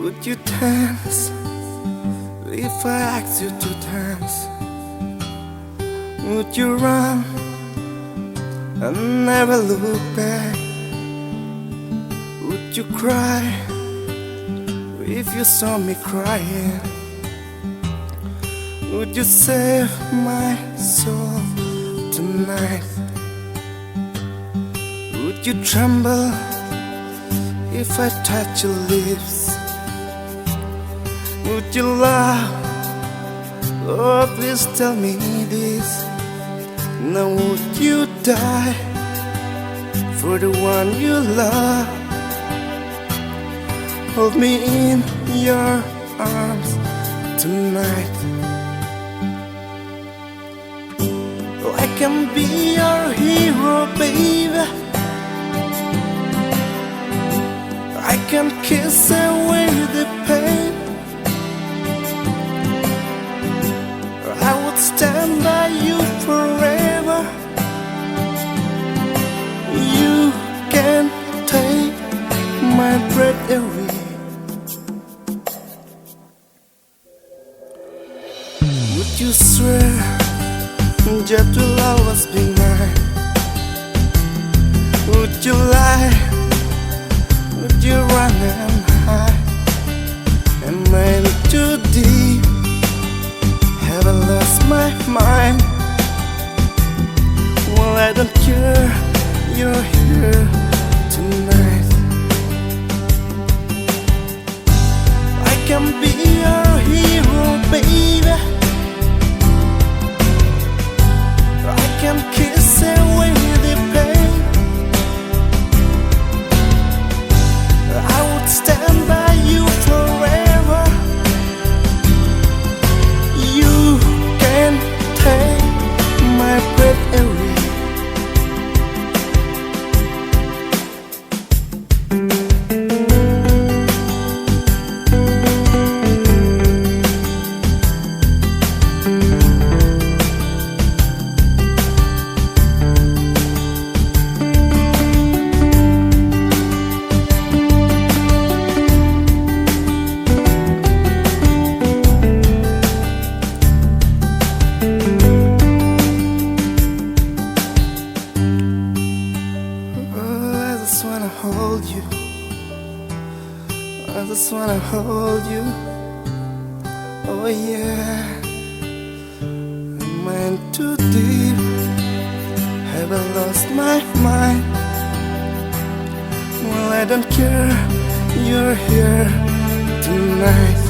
Would you dance if I asked you to dance? Would you run and never look back? Would you cry if you saw me crying? Would you save my soul tonight? Would you tremble if I touch your lips? Would you laugh? Oh, please tell me this. Now would you die for the one you love? Hold me in your arms tonight. I can be your hero, baby. I can kiss away the pain. I would stand by you forever. You can take my breath away. Would you swear that will always be mine? Would you lie? Would you run and hide? Am I in too deep? Have I lost my mind? Well, I don't care, you're here tonight. I can be your hero, baby. I can kiss away the pain. I would stand by you forever. You can take my breath away. Hold you, I just wanna hold you. Oh yeah, am I in too deep? Have I lost my mind? Well, I don't care, you're here tonight.